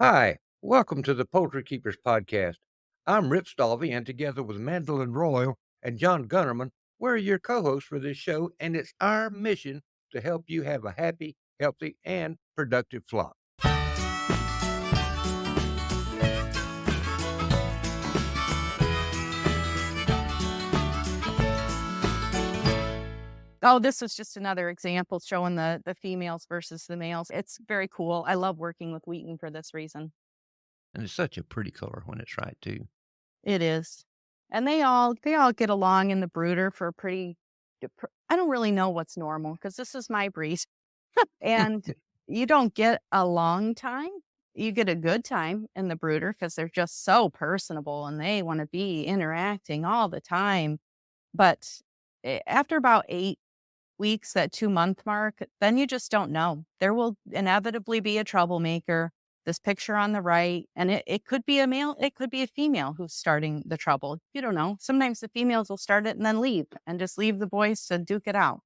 Hi, welcome to the Poultry Keepers Podcast. I'm Rip Stalvey, and together with Mandolin Royal and John Gunnerman, we're your co-hosts for this show, and it's our mission to help you have a happy, healthy, and productive flock. Oh, this was just another example showing the females versus the males. It's very cool. I love working with Wheaton for this reason. And it's such a pretty color when it's right, too. It is. And they all get along in the brooder for I don't really know what's normal because this is my breed. And you don't get a long time. You get a good time in the brooder because they're just so personable and they want to be interacting all the time. But after about 8 weeks, that 2-month mark, then you just don't know. There will inevitably be a troublemaker. This picture on the right, and it could be a male, it could be a female who's starting the trouble. You don't know. Sometimes the females will start it and then leave and just leave the boys to duke it out.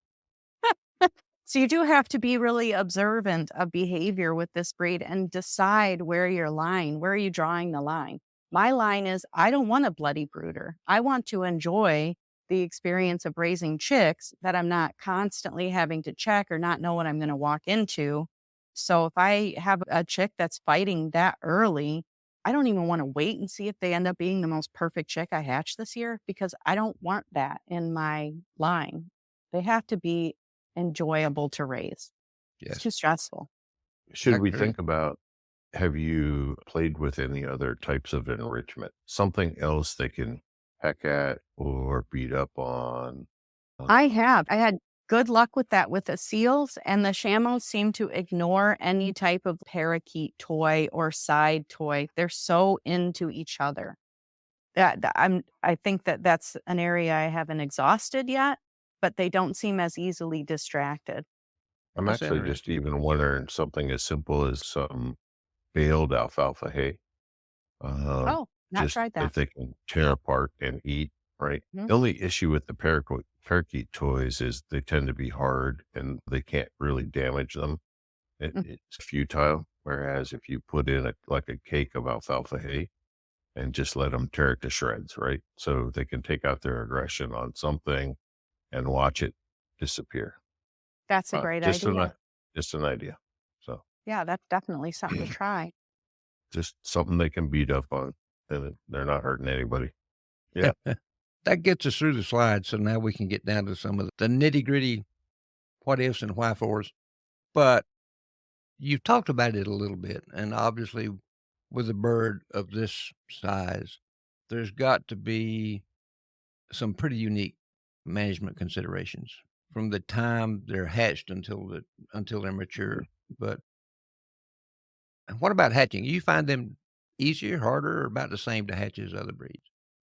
So you do have to be really observant of behavior with this breed and decide where are you drawing the line? My line is, I don't want a bloody brooder. I want to enjoy the experience of raising chicks that I'm not constantly having to check or not know what I'm going to walk into. So if I have a chick that's fighting that early, I don't even want to wait and see if they end up being the most perfect chick I hatch this year because I don't want that in my line. They have to be enjoyable to raise. Yes. It's too stressful. Should we think about, have you played with any other types of enrichment? Something else they can peck at or beat up on? I have. I had good luck with that with the seals, and the Shamos seem to ignore any type of parakeet toy or side toy. They're so into each other. I think that's an area I haven't exhausted yet, but they don't seem as easily distracted. I'm That's actually just even wondering something as simple as some baled alfalfa hay. Not Just tried that. if they can tear apart and eat, right? Mhm. The only issue with the parakeet toys is they tend to be hard and they can't really damage them. It's futile. Whereas if you put in a cake of alfalfa hay and just let them tear it to shreds, right? So they can take out their aggression on something and watch it disappear. That's a great idea. Just an idea. So Yeah, that's definitely something to try. just something they can beat up on, and they're not hurting anybody. Yeah. That gets us through the slides, so now we can get down to some of the nitty-gritty what ifs and why fors. But you've talked about it a little bit, and obviously with a bird of this size, there's got to be some pretty unique management considerations from the time they're hatched until they're mature. But what about hatching? You find them easier, harder, or about the same to hatch as other breeds?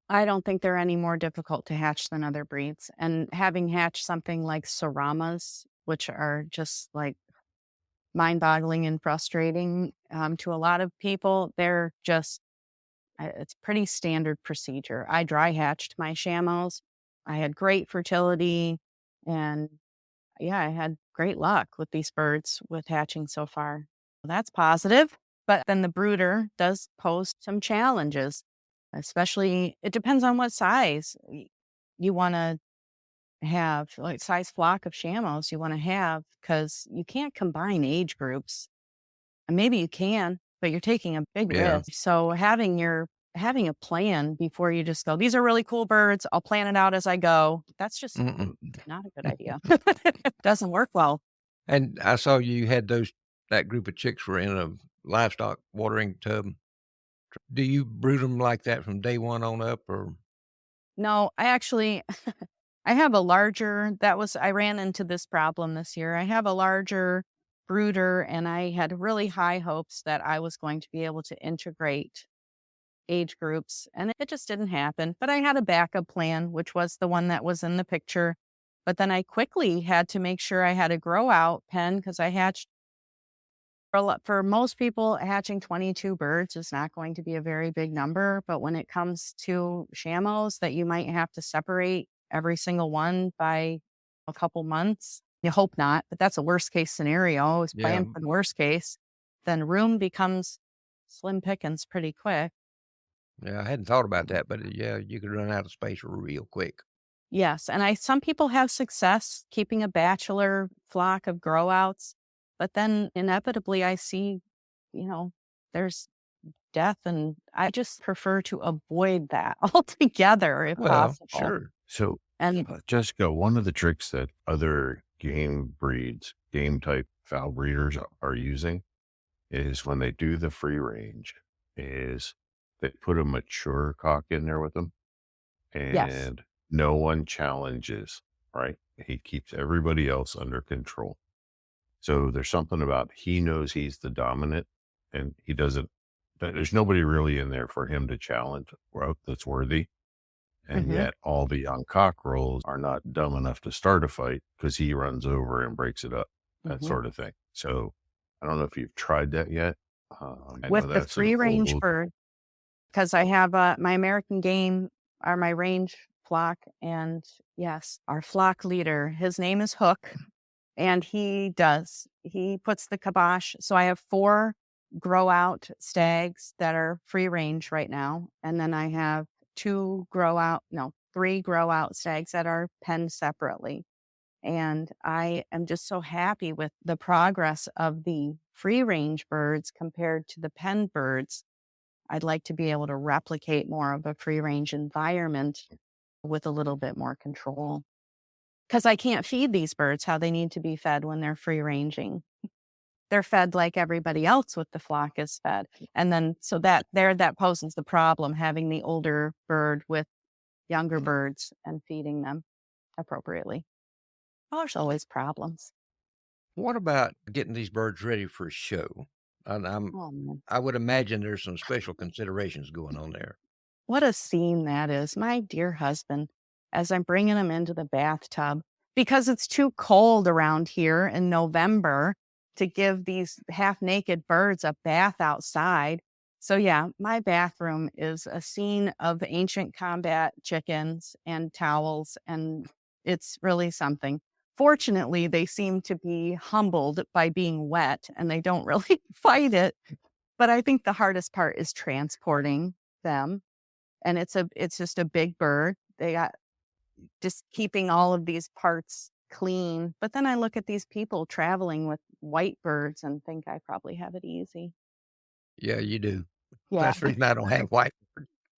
I don't think they're any more difficult to hatch than other breeds. And having hatched something like Saramas, which are just like mind-boggling and frustrating to a lot of people, they're just, it's pretty standard procedure. I dry hatched my Shamos. I had great fertility and yeah, I had great luck with these birds with hatching so far. That's positive. But then the brooder does pose some challenges, especially it depends on what size you want to have, like size flock of Shamos you want to have, because you can't combine age groups. And maybe you can, but you're taking a big risk. So having a plan before you just go, these are really cool birds, I'll plan it out as I go. That's just not a good idea. Doesn't work well. And I saw you had that group of chicks were in a livestock watering tub. Do you brood them like that from day one on up, or? No, I actually, I have a larger, I ran into this problem this year. I have a larger brooder and I had really high hopes that I was going to be able to integrate age groups, and it just didn't happen. But I had a backup plan, which was the one that was in the picture. But then I quickly had to make sure I had a grow out pen because I hatched for most people, hatching 22 birds is not going to be a very big number. But when it comes to Shamos that you might have to separate every single one by a couple months, you hope not, but that's a worst case scenario. Always plan for the worst case. Then room becomes slim pickings pretty quick. Yeah, I hadn't thought about that, but yeah, you could run out of space real quick. Yes, and some people have success keeping a bachelor flock of grow outs, but then inevitably I see, there's death, and I just prefer to avoid that altogether if Well, possible. sure. So, And Jessica, one of the tricks that other game breeds, game type fowl breeders are using is when they do the free range, is they put a mature cock in there with them, yes, and no one challenges, right? He keeps everybody else under control. So there's something about he knows he's the dominant, and he doesn't. There's nobody really in there for him to challenge, well, that's worthy. And hmm yet all the young cockerels are not dumb enough to start a fight because he runs over and breaks it up, that hmm sort of thing. So I don't know if you've tried that yet. I know with the that's an free range old, bird, because I have my American game are my range flock, and yes, our flock leader, his name is Hook. And he puts the kibosh. So I have 4 grow out stags that are free range right now. And then I have 3 grow out stags that are penned separately. And I am just so happy with the progress of the free range birds compared to the penned birds. I'd like to be able to replicate more of a free range environment with a little bit more control. Because I can't feed these birds how they need to be fed when they're free ranging. They're fed like everybody else with the flock is fed. And then, so that poses the problem, having the older bird with younger birds and feeding them appropriately. Oh, there's always problems. What about getting these birds ready for a show? And Oh, man. I would imagine there's some special considerations going on there. What a scene that is. My dear husband, as I'm bringing him into the bathtub, because it's too cold around here in November to give these half naked birds a bath outside. So, yeah, my bathroom is a scene of ancient combat chickens and towels, and it's really something. Fortunately, they seem to be humbled by being wet and they don't really fight it. But I think the hardest part is transporting them, and it's just a big bird. They got just keeping all of these parts clean. But then I look at these people traveling with white birds and think I probably have it easy. Yeah, you do. Yeah, That's the reason I don't have white.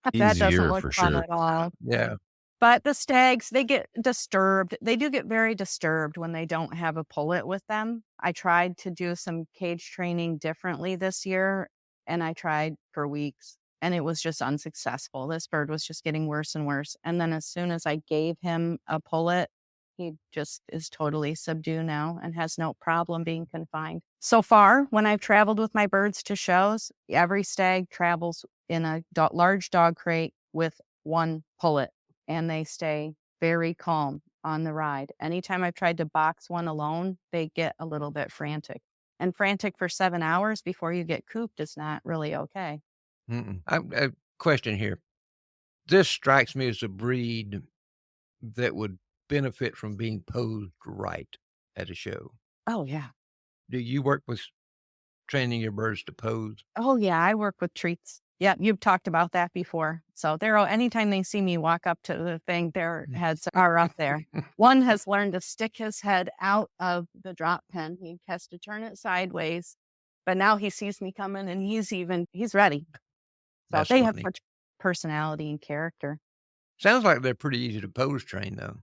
that doesn't easier look for fun sure. at all. Yeah. But the stags, they get disturbed. They do get very disturbed when they don't have a pullet with them. I tried to do some cage training differently this year, and I tried for weeks, and it was just unsuccessful. This bird was just getting worse and worse. And then as soon as I gave him a pullet, he just is totally subdued now and has no problem being confined. So far, when I've traveled with my birds to shows, every stag travels in a large dog crate with 1 pullet, and they stay very calm on the ride. Anytime I've tried to box one alone, they get a little bit frantic. And frantic for 7 hours before you get cooped is not really okay. A question here. This strikes me as a breed that would benefit from being posed right at a show. Oh, yeah. Do you work with training your birds to pose? Oh, yeah. I work with treats. Yeah, you've talked about that before. So anytime they see me walk up to the thing, their heads are up there. One has learned to stick his head out of the drop pen. He has to turn it sideways, but now he sees me coming and he's ready. So That's they have funny. such personality and character. Sounds like they're pretty easy to pose train, though.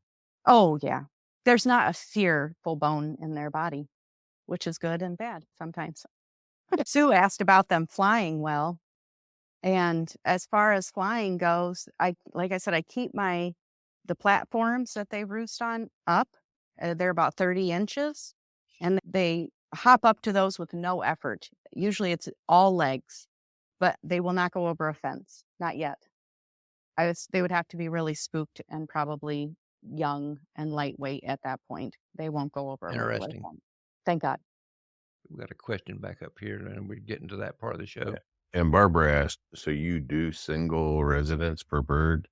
Oh, yeah. There's not a fearful bone in their body, which is good and bad sometimes. Sue asked about them flying well. And as far as flying goes, like I said, I keep the platforms that they roost on up. They're about 30 inches, and they hop up to those with no effort. Usually it's all legs, but they will not go over a fence. Not yet. They would have to be really spooked and probably young and lightweight at that point. They won't go over a regular Interesting. fence. Thank God. We've got a question back up here, and we're getting to that part of the show. Yeah. And Barbara asked, so you do single residents per bird,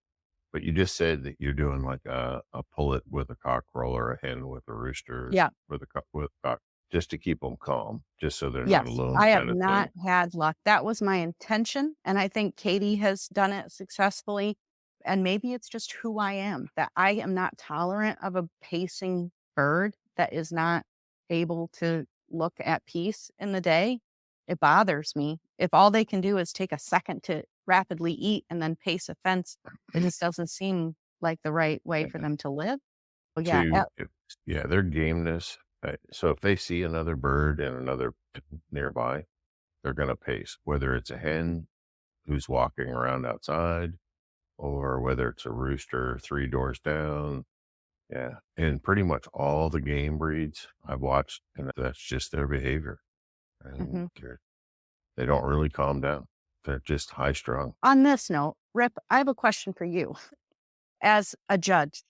but you just said that you're doing like a pullet with a cockerel or a hen with a rooster. Yeah. With a cock. just to keep them calm, just so they're not Yes, alone I have kind of thing. not had luck. That was my intention, and I think Katie has done it successfully. And maybe it's just who I am, that I am not tolerant of a pacing bird that is not able to look at peace in the day. It bothers me. If all they can do is take a second to rapidly eat and then pace a fence, it just doesn't seem like the right way for Yeah. them to live. Well, yeah, Yeah, their gameness. So if they see another bird and another nearby, they're going to pace, whether it's a hen who's walking around outside or whether it's a rooster 3 doors down. Yeah. And pretty much all the game breeds I've watched, and that's just their behavior. And mhm. they don't really calm down. They're just high strung. On this note, Rip, I have a question for you. As a judge,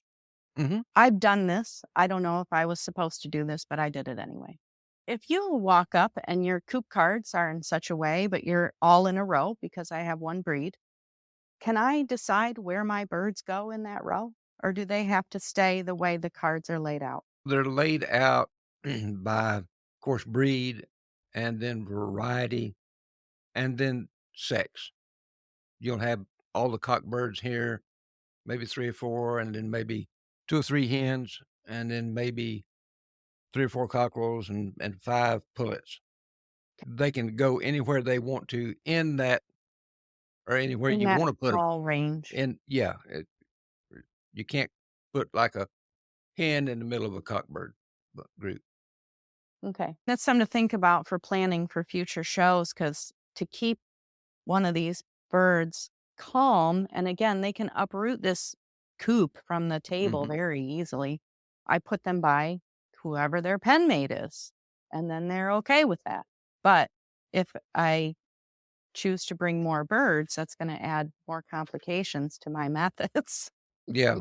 Hmm. I've done this. I don't know if I was supposed to do this, but I did it anyway. If you walk up and your coop cards are in such a way, but you're all in a row because I have one breed, can I decide where my birds go in that row? Or do they have to stay the way the cards are laid out? They're laid out by, of course, breed and then variety and then sex. You'll have all the cock birds here, maybe 3 or 4, and then maybe 2 or 3 hens, and then maybe 3 or 4 cockerels and 5 pullets. They can go anywhere they want to in that or anywhere In you that wanna put them. small range. And yeah, you can't put like a hen in the middle of a cockbird group. Okay. That's something to think about for planning for future shows, because to keep one of these birds calm, and again, they can uproot this coop from the table Mhm. very easily. I put them by whoever their pen mate is, and then they're okay with that. But if I choose to bring more birds, that's going to add more complications to my methods. Yeah.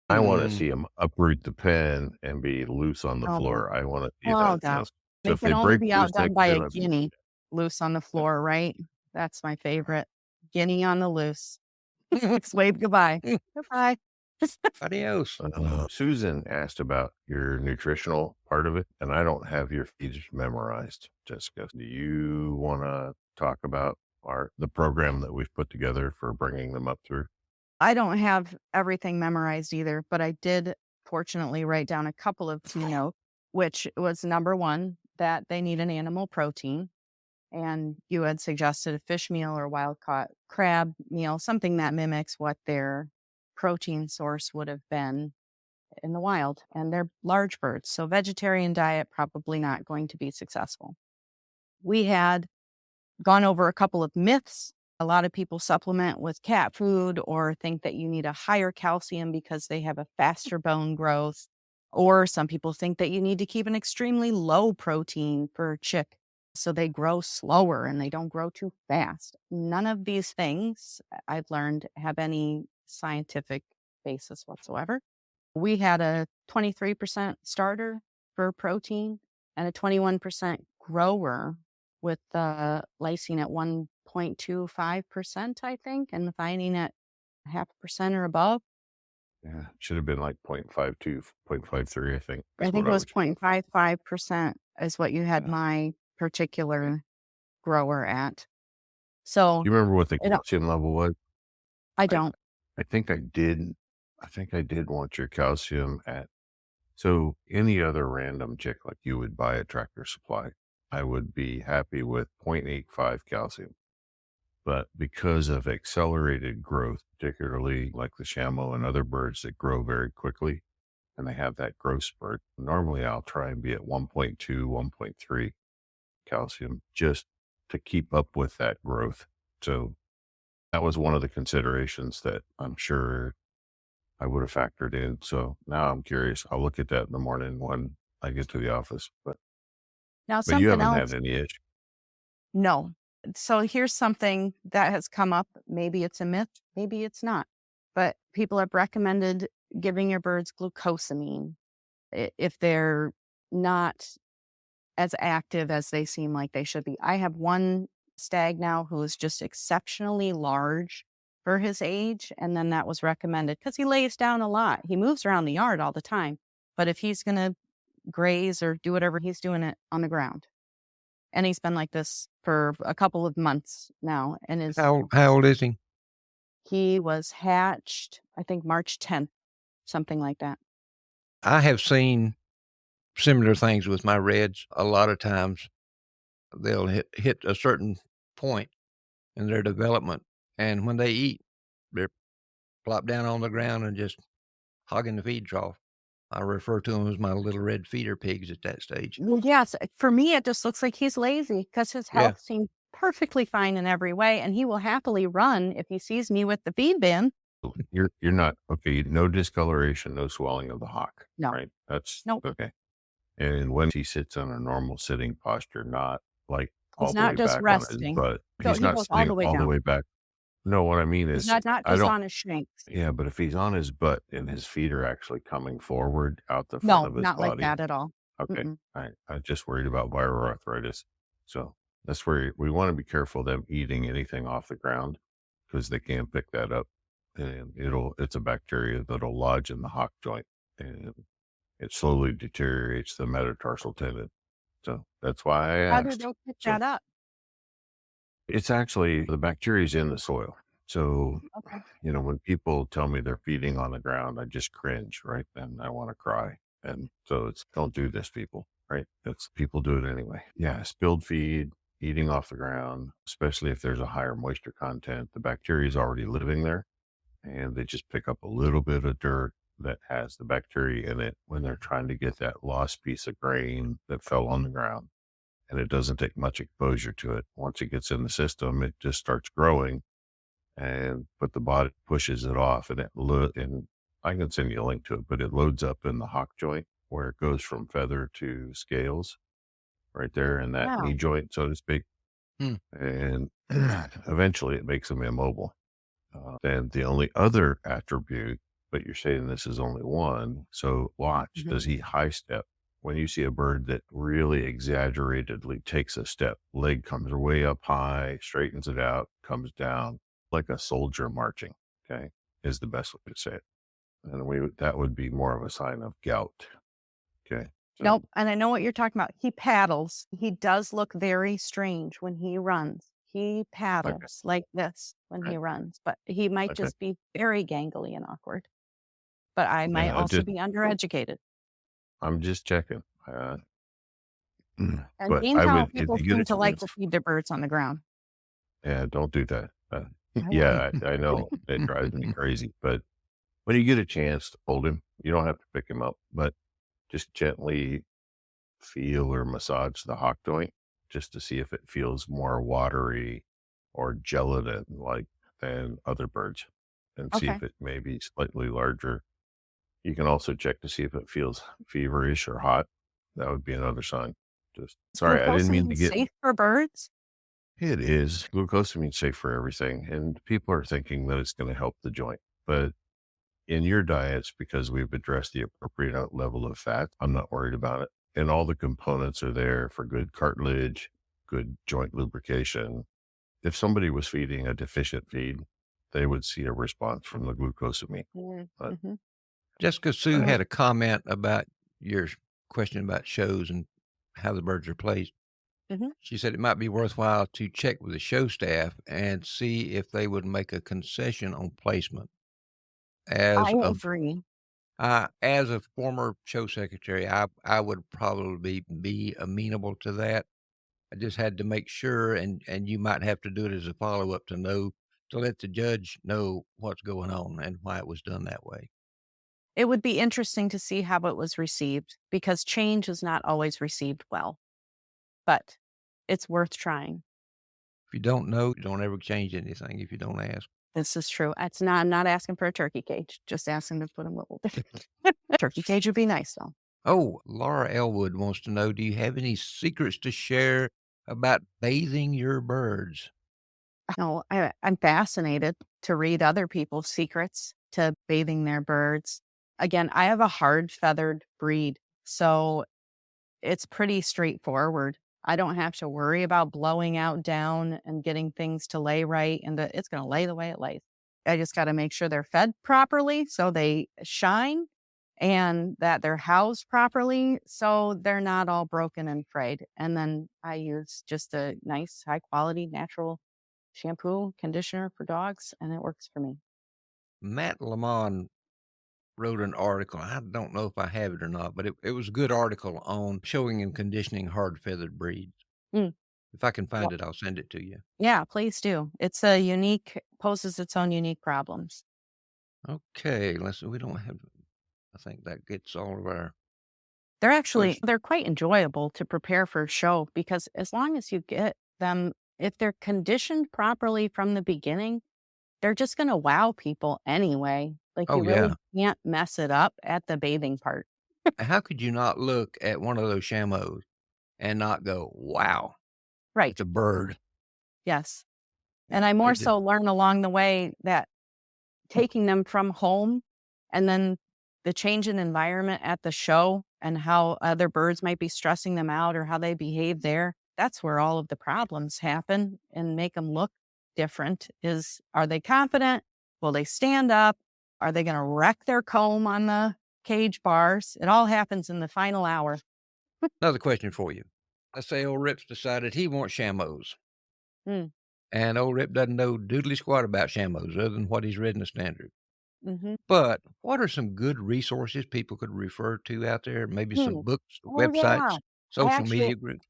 I want to Mm. see them uproot the pen and be loose on the Oh, floor. I want to see oh that. God. So They if can they only break be loose, they outdone can by a do it. guinea loose on the floor, right? That's my favorite. Guinea on the loose. Let's wave goodbye. Goodbye. Adios. Susan asked about your nutritional part of it, and I don't have your feeds memorized. Jessica, do you want to talk about the program that we've put together for bringing them up through? I don't have everything memorized either, but I did fortunately write down a couple of key notes, which was number one, that they need an animal protein. And you had suggested a fish meal or wild caught crab meal, something that mimics what their protein source would have been in the wild. And they're large birds. So vegetarian diet, probably not going to be successful. We had gone over a couple of myths. A lot of people supplement with cat food or think that you need a higher calcium because they have a faster bone growth. Or some people think that you need to keep an extremely low protein for a chick so they grow slower and they don't grow too fast. None of these things I've learned have any scientific basis whatsoever. We had a 23% starter for protein and a 21% grower with lysine at 1.25%, I think, and methionine at 0.5% or above. Yeah, should have been like 0.52, 0.53, I think. I That's think what it I was was. 0.55% is what you had Yeah. my particular grower at. So, Do you remember what the you know, calcium level was? I I don't. I think I did. I think I did want your calcium at. So any other random chick like you would buy at Tractor Supply, I would be happy with 0.85 calcium. But because of accelerated growth, particularly like the Shamo and other birds that grow very quickly and they have that growth spurt, normally I'll try and be at 1.2, 1.3 calcium just to keep up with that growth. So that was one of the considerations that I'm sure I would have factored in. So now I'm curious. I'll look at that in the morning when I get to the office. Now, But you something haven't had else, any issue. no. So here's something that has come up. Maybe it's a myth, maybe it's not. But people have recommended giving your birds glucosamine if they're not as active as they seem like they should be. I have one stag now who is just exceptionally large for his age. And then that was recommended because he lays down a lot. He moves around the yard all the time. But if he's going to graze or do whatever he's doing it on the ground. And he's been like this for a couple of months now. And How old is he? he was hatched, I think March 10th, something like that. I have seen similar things with my reds. A lot of times they'll hit a certain point in their development, and when they eat, they're plop down on the ground and just hogging the feed trough. I refer to them as my little red feeder pigs at that stage. Well, yes, for me, it just looks like he's lazy because his Yeah. health seems perfectly fine in every way. And he will happily run if he sees me with the feed bin. You're not okay. No discoloration, no swelling of the hock. No. Right. That's Nope. okay. And when he sits in a normal sitting posture, not like all He's the not way just back resting. on his butt. So He's he not goes all sitting the way all the down. way back. No, what I mean He's is not I just don't. on his shanks. Yeah, but if he's on his butt and his feet are actually coming forward out the front No, of his not like body. that at all. Okay. Mm-mm. I'm just worried about viral arthritis. So that's where we want to be careful of them eating anything off the ground because they can pick that up and it's a bacteria that'll lodge in the hock joint and it slowly deteriorates the metatarsal tendon. So that's why I How do asked. they pick So that up? it's actually the bacteria is in the soil. So, Okay. when people tell me they're feeding on the ground, I just cringe, right? And I want to cry. And so it's don't do this, people, right? That's people do it anyway. Yeah, spilled feed, eating off the ground, especially if there's a higher moisture content, the bacteria is already living there and they just pick up a little bit of dirt that has the bacteria in it when they're trying to get that lost piece of grain that fell on the ground. And it doesn't take much exposure to it. Once it gets in the system, it just starts growing but the body pushes it off and I can send you a link to it, but it loads up in the hock joint where it goes from feather to scales right there in that Wow. knee joint, so to speak. Hmm. And eventually it makes them immobile. Then the only other attribute, but you're saying this is only one. So watch, Mhm. does he high step? When you see a bird that really exaggeratedly takes a step, leg comes way up high, straightens it out, comes down like a soldier marching, okay, is the best way to say it. And that would be more of a sign of gout. Okay. So, Nope. And I know what you're talking about. He paddles. He does look very strange when he runs. He paddles like this when he right, runs, but he might okay. just be very gangly and awkward. But I might Yeah, also be undereducated. I'm just checking. And But seeing I how would, if people you get seem a to like chance, to feed their birds on the ground. yeah, don't do that. I Yeah, won't. I know it drives me crazy, but when you get a chance to hold him, you don't have to pick him up, but just gently feel or massage the hock joint just to see if it feels more watery or gelatin like than other birds and see Okay. if it may be slightly larger. You can also check to see if it feels feverish or hot. That would be another sign. Just Is sorry, I didn't mean to glucosamine get safe for birds? it is. Glucosamine safe for everything. And people are thinking that it's going to help the joint. But in your diets, because we've addressed the appropriate level of fat, I'm not worried about it. And all the components are there for good cartilage, good joint lubrication. If somebody was feeding a deficient feed, they would see a response from the glucosamine. But Mm-hmm. Jessica Sue had a comment about your question about shows and how the birds are placed. Mhm. She said it might be worthwhile to check with the show staff and see if they would make a concession on placement. I agree. As a former show secretary, I would probably be amenable to that. I just had to make sure, and you might have to do it as a follow-up to let the judge know what's going on and why it was done that way. It would be interesting to see how it was received because change is not always received well, but it's worth trying. If you don't know, you don't ever change anything if you don't ask. This is true. I'm not asking for a turkey cage, just asking to put them a little different. Turkey cage would be nice though. Oh, Laura Elwood wants to know, do you have any secrets to share about bathing your birds? No, I'm fascinated to read other people's secrets to bathing their birds. Again, I have a hard feathered breed, so it's pretty straightforward. I don't have to worry about blowing out down and getting things to lay right, and it's going to lay the way it lays. I just got to make sure they're fed properly so they shine and that they're housed properly so they're not all broken and frayed. And then I use just a nice, high quality, natural shampoo, conditioner for dogs, and it works for me. Matt Lamont wrote an article. I don't know if I have it or not, but it was a good article on showing and conditioning hard feathered breeds. Mm. If I can Well, find it, I'll send it to you. yeah, please do. It's poses its own unique problems. Okay, let's see. We don't have, I think that gets all of our questions. They're quite enjoyable to prepare for a show because as long as you get them, if they're conditioned properly from the beginning, they're just going to wow people anyway. Like Oh, you really yeah. can't mess it up at the bathing part. How could you not look at one of those shamos and not go, wow, Right. it's a bird? Yes. And I more It just, so learn along the way that taking them from home and then the change in environment at the show and how other birds might be stressing them out or how they behave there, that's where all of the problems happen and make them look different. Are they confident? Will they stand up? Are they going to wreck their comb on the cage bars? It all happens in the final hour. another question for you. Let's say old Rip's decided he wants shamos, Mm. and old Rip doesn't know doodly squat about shamos other than what he's read in the standard. Mm-hmm. But what are some good resources people could refer to out there? Maybe some Hmm. books, Oh, yeah. websites, social media groups?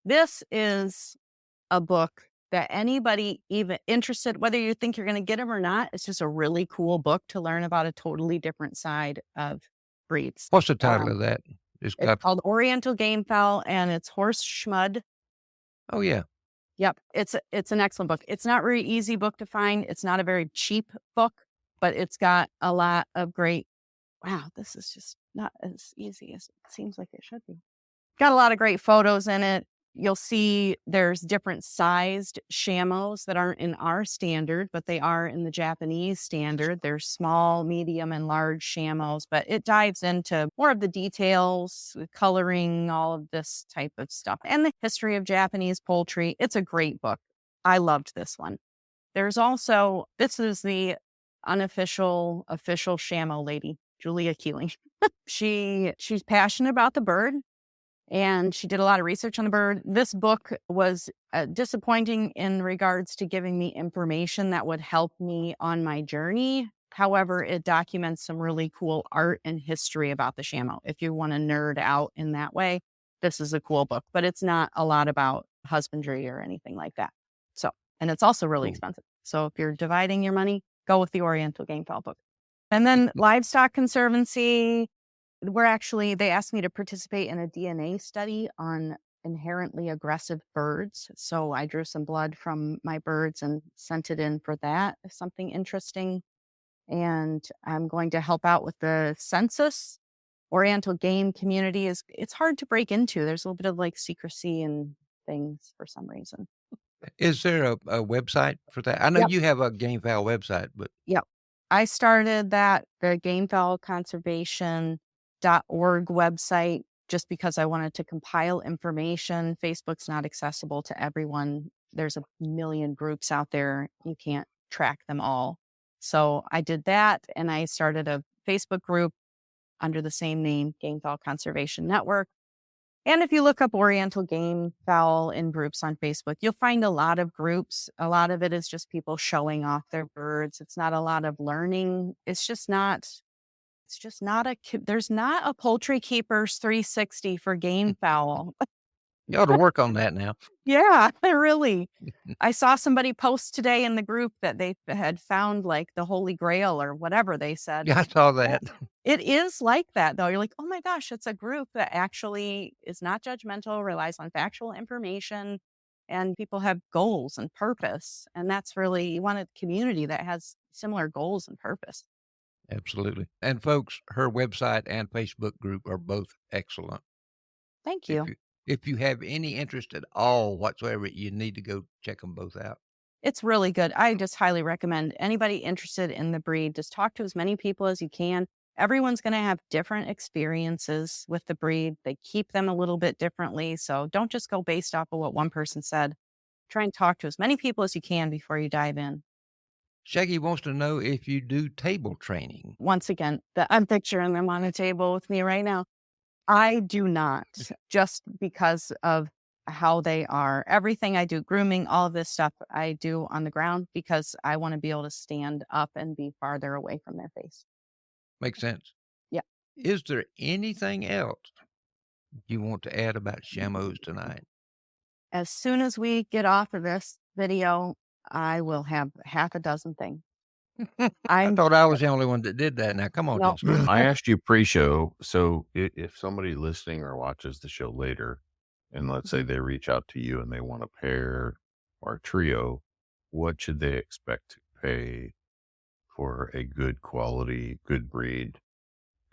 This is a book that anybody even interested, whether you think you're going to get them or not, it's just a really cool book to learn about a totally different side of breeds. What's the title of that? It's It's got, called Oriental Game Fowl and it's horse schmud. oh, yeah. Yep. It's an excellent book. It's not a very easy book to find. It's not a very cheap book, but it's got a lot of great, wow, this is just not as easy as it seems like it should be. Got a lot of great photos in it. You'll see there's different sized shamos that aren't in our standard, but they are in the Japanese standard. There's small, medium, and large shamos, but it dives into more of the details, coloring, all of this type of stuff, and the history of Japanese poultry. It's a great book. I loved this one. There's also, this is the official shamo lady, Julia Keeling. She's passionate about the bird. And she did a lot of research on the bird. This book was disappointing in regards to giving me information that would help me on my journey. However, it documents some really cool art and history about the shamo. If you want to nerd out in that way, this is a cool book, but it's not a lot about husbandry or anything like that. So, and it's also really Cool. expensive. So if you're dividing your money, go with the Oriental Game Fowl book. And then Livestock Conservancy, they asked me to participate in a DNA study on inherently aggressive birds. So I drew some blood from my birds and sent it in for that, if something interesting. And I'm going to help out with the census. Oriental game community it's hard to break into. There's a little bit of like secrecy and things for some reason. Is there a website for that? I know Yep. you have a game fowl website, but Yep. I started the Gamefowl Conservation.org website just because I wanted to compile information. Facebook's not accessible to everyone. There's a million groups out there. You can't track them all. So I did that and I started a Facebook group under the same name, Gamefowl Conservation Network. And if you look up Oriental Game Fowl in groups on Facebook, you'll find a lot of groups. A lot of it is just people showing off their birds. It's not a lot of learning. There's not a Poultry Keepers 360 for game fowl. you ought to work on that now. Yeah, really. I saw somebody post today in the group that they had found like the Holy Grail or whatever they said. Yeah, I saw that. It is like that, though. You're like, oh my gosh, it's a group that actually is not judgmental, relies on factual information, and people have goals and purpose. And that's really, you want a community that has similar goals and purpose. Absolutely. And folks, her website and Facebook group are both excellent. Thank you. If you have any interest at all whatsoever, you need to go check them both out. It's really good. I just highly recommend anybody interested in the breed, just talk to as many people as you can. Everyone's going to have different experiences with the breed. They keep them a little bit differently. So don't just go based off of what one person said. Try and talk to as many people as you can before you dive in. Shaggy wants to know if you do table training. Once again, I'm picturing them on a table with me right now. I do not, just because of how they are. Everything I do, grooming, all of this stuff I do on the ground because I want to be able to stand up and be farther away from their face. Makes sense. Yeah. Is there anything else you want to add about Shamos tonight? As soon as we get off of this video, I will have half a dozen things. I thought I was the only one that did that. Now, come on, No. Jessica. I asked you pre-show, so if somebody listening or watches the show later, and let's say they reach out to you and they want a pair or a trio, what should they expect to pay for a good quality, good breed,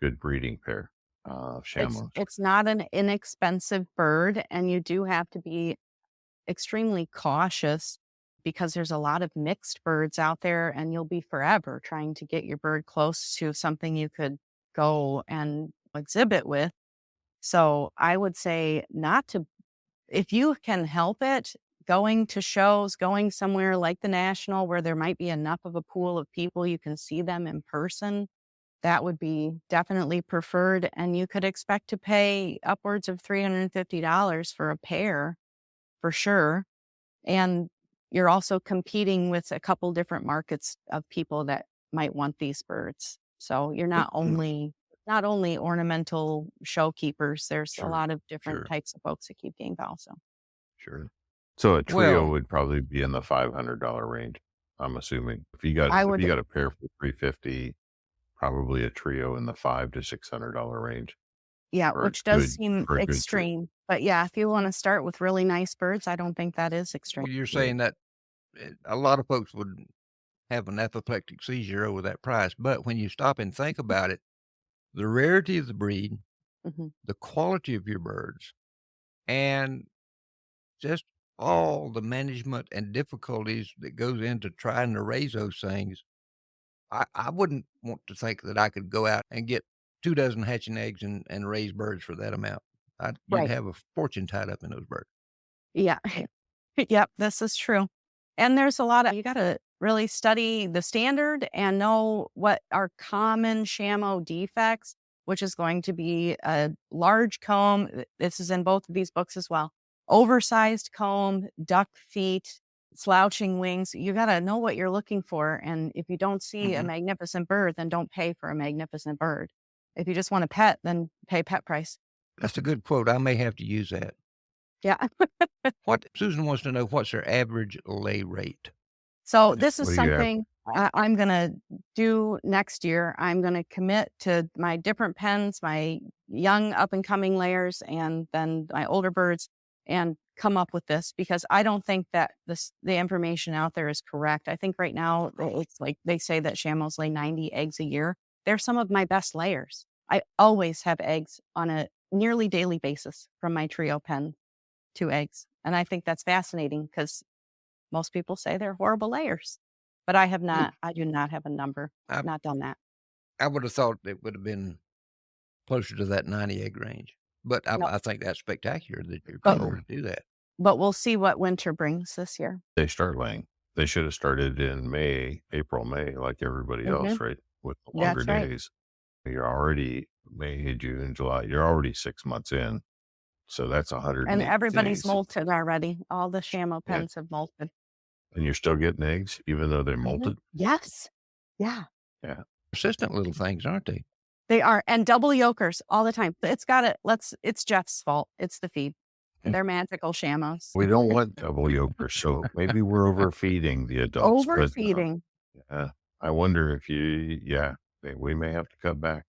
good breeding pair of Shamos? It's not an inexpensive bird, and you do have to be extremely cautious because there's a lot of mixed birds out there, and you'll be forever trying to get your bird close to something you could go and exhibit with. So I would say not to, if you can help it, going to shows, going somewhere like the National where there might be enough of a pool of people you can see them in person, that would be definitely preferred. And you could expect to pay upwards of $350 for a pair for sure. And you're also competing with a couple different markets of people that might want these birds. So you're not only ornamental show keepers. There's a Sure, lot of different sure. types of folks that keep game fowl. So Sure. So a trio Well- would probably be in the $500 range, I'm assuming. If you got I if would- you got a pair for $350, probably a trio in the $500 to $600 range. yeah, for a which does good- seem for a good trio. extreme. But yeah, if you want to start with really nice birds, I don't think that is Well, extreme. you're saying that a lot of folks would have an apoplectic seizure over that price. But when you stop and think about it, the rarity of the breed, Mhm. the quality of your birds, and just all the management and difficulties that goes into trying to raise those things, I wouldn't want to think that I could go out and get 2 dozen hatching eggs and raise birds for that amount. You'd Right. have a fortune tied up in those birds. Yeah. Yep, this is true. And there's a lot of, you got to really study the standard and know what are common Shamo defects, which is going to be a large comb. This is in both of these books as well. Oversized comb, duck feet, slouching wings. You got to know what you're looking for. And if you don't see a magnificent bird, then don't pay for a magnificent bird. If you just want a pet, then pay pet price. That's a good quote. I may have to use that. Yeah. What Susan wants to know, what's their average lay rate? So this is What do you have? something I'm going to do next year. I'm going to commit to my different pens, my young up and coming layers, and then my older birds, and come up with this because I don't think that the information out there is correct. I think right now it's like they say that Shamos lay 90 eggs a year. They're some of my best layers. I always have eggs on a nearly daily basis from my trio pen, 2 eggs. And I think that's fascinating because most people say they're horrible layers, but I do not have a number. I've not done that. I would have thought it would have been closer to that 90 egg range. But No. I think that's spectacular that you're But- able to do that. But we'll see what winter brings this year. They start laying. They should have started in April, May, like everybody else, right? With the longer That's right. days. You're already May, June, July. You're already 6 months in. So that's 100. And everybody's molted already. All the Shamo Yeah. pens have molted. And you're still getting eggs, even though they're molted. Yes. Yeah, Persistent little things, aren't they? they are. And double yolkers all the time. It's Jeff's fault. It's the feed. Yeah. They're magical Shamos. We don't want double yolkers, so maybe we're overfeeding the adults. but, Overfeeding. I wonder if we may have to cut back.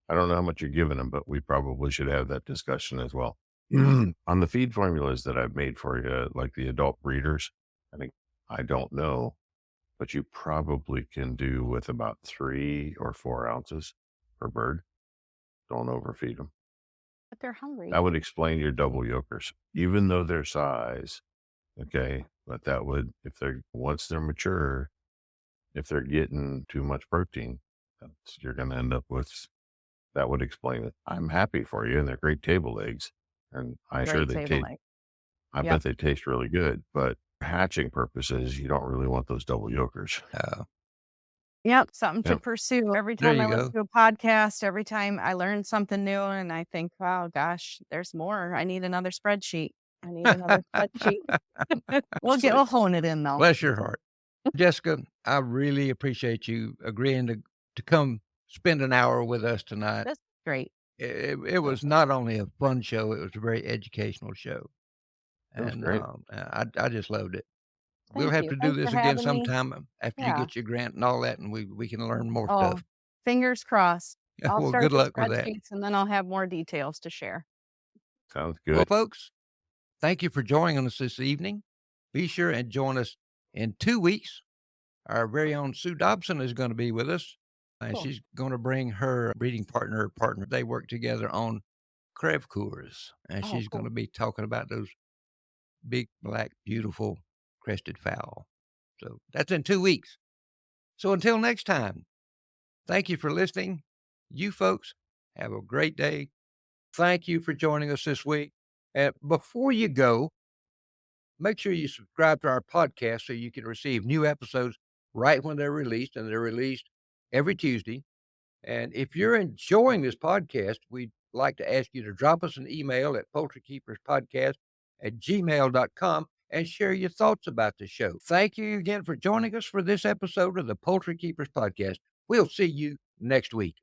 I don't know how much you're giving them, but we probably should have that discussion as well. On the feed formulas that I've made for you, like the adult breeders, I don't know, but you probably can do with about 3 or 4 ounces per bird. Don't overfeed them. But they're hungry. That would explain your double yolkers, even though their size. Okay. But that would, once they're mature, if they're getting too much protein, you're going to end up with, that would explain it. I'm happy for you. And they're great table eggs. And I'm sure Great they table taste, egg. I Yep. bet they taste really good, but for hatching purposes, you don't really want those double yolkers. Yep, something to Yep. pursue. Every There time I you listen go. to a podcast, every time I learn something new and I think, "Wow, gosh, there's more. I need another spreadsheet. I need another spreadsheet." We'll hone it in though. Bless your heart. Jessica, I really appreciate you agreeing to come spend an hour with us tonight. That's great. It was not only a fun show, it was a very educational show. It was And great. I just loved it. We'll Thank have you. to do Thanks for this again having me. sometime after you Yeah. get your grant and all that, and we can learn more Oh, stuff. fingers crossed. I'll Well, start good the luck with that. spreadsheets and then I'll have more details to share. Sounds Well, good. folks, thank you for joining us this evening. Be sure and join us in 2 weeks. Our very own Sue Dobson is going to be with us, and Cool. she's going to bring her breeding partner. They work together on crevecoeurs, and Oh, she's going to cool. be talking about those big, black, beautiful crested fowl. So that's in 2 weeks. So until next time, thank you for listening. You folks have a great day. Thank you for joining us this week. And before you go, make sure you subscribe to our podcast so you can receive new episodes right when they're released, and they're released every Tuesday. And if you're enjoying this podcast, we'd like to ask you to drop us an email at poultrykeeperspodcast@gmail.com and share your thoughts about the show. Thank you again for joining us for this episode of the Poultry Keepers Podcast. We'll see you next week.